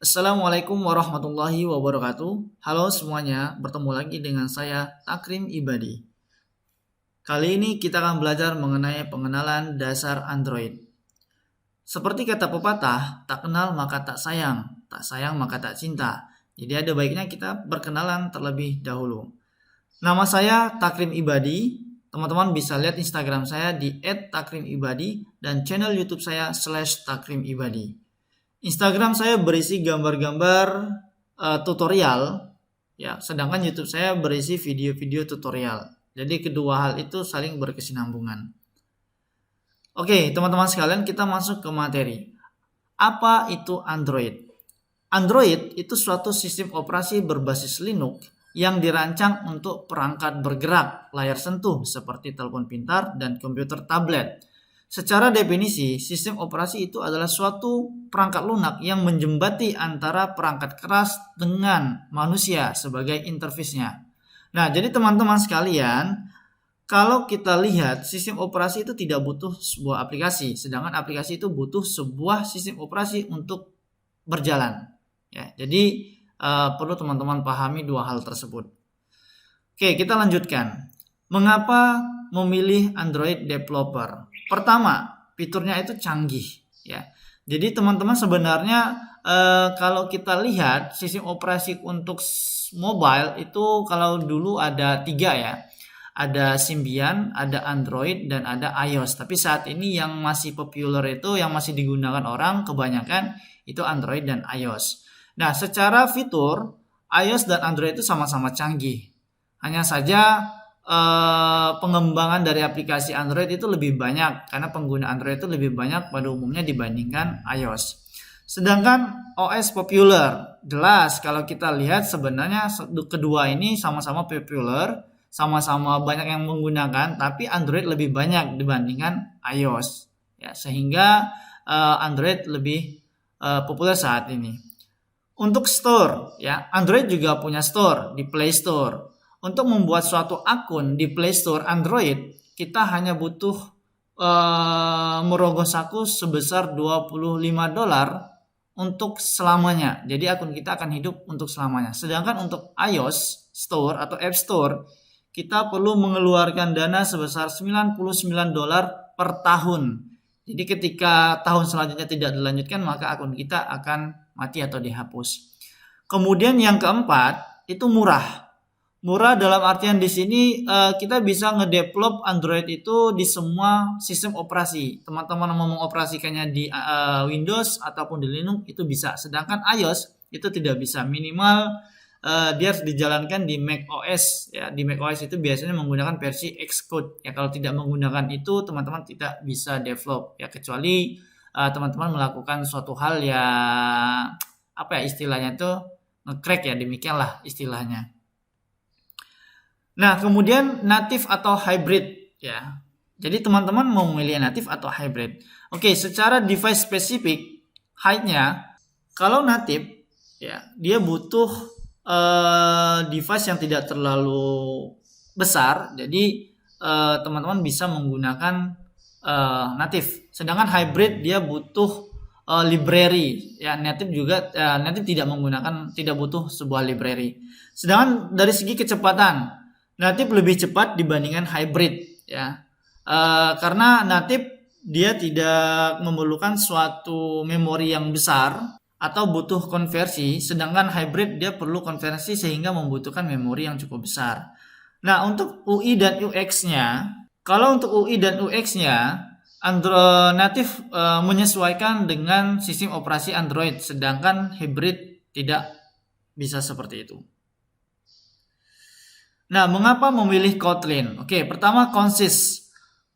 Assalamualaikum warahmatullahi wabarakatuh. Halo semuanya, bertemu lagi dengan saya Takrim Ibadi. Kali ini kita akan belajar mengenai pengenalan dasar Android. Seperti kata pepatah, tak kenal maka tak sayang maka tak cinta. Jadi ada baiknya kita berkenalan terlebih dahulu. Nama saya Takrim Ibadi. Teman-teman bisa lihat Instagram saya di @takrimibadi dan channel YouTube saya /takrimibadi. Instagram saya berisi gambar-gambar tutorial, ya, sedangkan YouTube saya berisi video-video tutorial. Jadi kedua hal itu saling berkesinambungan. Oke, teman-teman sekalian, kita masuk ke materi. Apa itu Android? Android itu suatu sistem operasi berbasis Linux yang dirancang untuk perangkat bergerak, layar sentuh seperti telepon pintar dan komputer tablet. Secara definisi, sistem operasi itu adalah suatu perangkat lunak yang menjembati antara perangkat keras dengan manusia sebagai interface-nya. Nah, jadi teman-teman sekalian, kalau kita lihat sistem operasi itu tidak butuh sebuah aplikasi, sedangkan aplikasi itu butuh sebuah sistem operasi untuk berjalan. Ya, jadi perlu teman-teman pahami dua hal tersebut. Oke, kita lanjutkan. Mengapa memilih Android developer? Pertama, fiturnya itu canggih, ya. Jadi teman-teman sebenarnya kalau kita lihat sistem operasi untuk mobile itu kalau dulu ada 3 ya. Ada Symbian, ada Android, dan ada iOS. Tapi saat ini yang masih populer itu, yang masih digunakan orang kebanyakan itu Android dan iOS. Nah, secara fitur iOS dan Android itu sama-sama canggih. Hanya saja pengembangan dari aplikasi Android itu lebih banyak karena pengguna Android itu lebih banyak pada umumnya dibandingkan iOS. Sedangkan OS populer, jelas kalau kita lihat sebenarnya kedua ini sama-sama populer, sama-sama banyak yang menggunakan, tapi Android lebih banyak dibandingkan iOS. Ya, sehingga Android lebih populer saat ini. Untuk store, ya, Android juga punya store di Play Store. Untuk membuat suatu akun di Play Store Android, kita hanya butuh merogoh saku sebesar $25 untuk selamanya. Jadi akun kita akan hidup untuk selamanya. Sedangkan untuk iOS Store atau App Store, kita perlu mengeluarkan dana sebesar $99 per tahun. Jadi ketika tahun selanjutnya tidak dilanjutkan, maka akun kita akan mati atau dihapus. Kemudian yang keempat, itu murah. Murah dalam artian di sini kita bisa ngedevelop Android itu di semua sistem operasi. Teman-teman mau mengoperasikannya di Windows ataupun di Linux itu bisa. Sedangkan iOS itu tidak bisa. Minimal dia harus dijalankan di macOS. Ya, di macOS itu biasanya menggunakan versi Xcode. Ya, kalau tidak menggunakan itu teman-teman tidak bisa develop. Ya, kecuali teman-teman melakukan suatu hal yang apa ya istilahnya itu nge-crack ya, demikianlah istilahnya. Nah, kemudian native atau hybrid, ya. Jadi teman-teman mau memilih native atau hybrid. Oke, secara device spesifik height-nya, kalau native, ya, dia butuh device yang tidak terlalu besar. Jadi teman-teman bisa menggunakan native. Sedangkan hybrid dia butuh library, ya. Native juga native tidak butuh sebuah library. Sedangkan dari segi kecepatan, native lebih cepat dibandingkan hybrid, ya. Karena native dia tidak memerlukan suatu memori yang besar atau butuh konversi, sedangkan hybrid dia perlu konversi sehingga membutuhkan memori yang cukup besar. Nah, untuk UI dan UX-nya, kalau untuk UI dan UX-nya Android native menyesuaikan dengan sistem operasi Android, sedangkan hybrid tidak bisa seperti itu. Nah, mengapa memilih Kotlin? Oke, pertama konsis.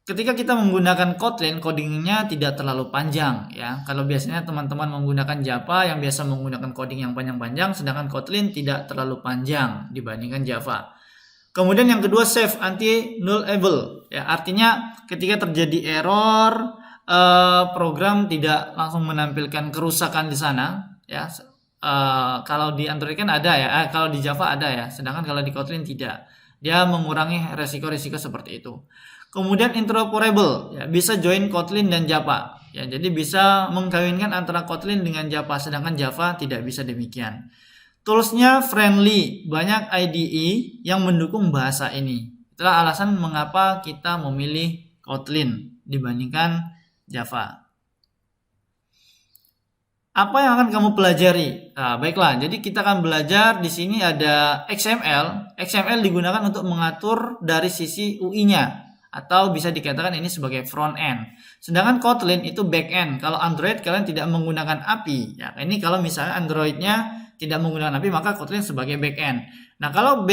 Ketika kita menggunakan Kotlin, codingnya tidak terlalu panjang, ya. Kalau biasanya teman-teman menggunakan Java yang biasa menggunakan coding yang panjang-panjang, sedangkan Kotlin tidak terlalu panjang dibandingkan Java. Kemudian yang kedua, safe, anti-nullable, ya. Artinya ketika terjadi error, program tidak langsung menampilkan kerusakan di sana, ya. Kalau di Android kan ada ya, kalau di Java ada ya, sedangkan kalau di Kotlin tidak. Dia mengurangi resiko-resiko seperti itu. Kemudian interoperable, ya, bisa join Kotlin dan Java, Ya, jadi bisa mengkawinkan antara Kotlin dengan Java, sedangkan Java tidak bisa demikian. Toolsnya friendly, banyak IDE yang mendukung bahasa ini. Itulah alasan mengapa kita memilih Kotlin dibandingkan Java. Apa yang akan kamu pelajari? Nah, baiklah, jadi kita akan belajar di sini ada XML. XML digunakan untuk mengatur dari sisi UI-nya atau bisa dikatakan ini sebagai front end. Sedangkan Kotlin itu back end. Kalau Android kalian tidak menggunakan API. Ya, ini kalau misalnya Android-nya tidak menggunakan API maka Kotlin sebagai back end. Nah, kalau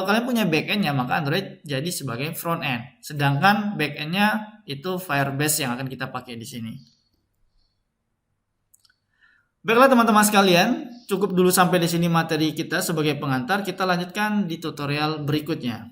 kalian punya back end-nya maka Android jadi sebagai front end. Sedangkan back end-nya itu Firebase yang akan kita pakai di sini. Baiklah teman-teman sekalian, cukup dulu sampai di sini materi kita sebagai pengantar. Kita lanjutkan di tutorial berikutnya.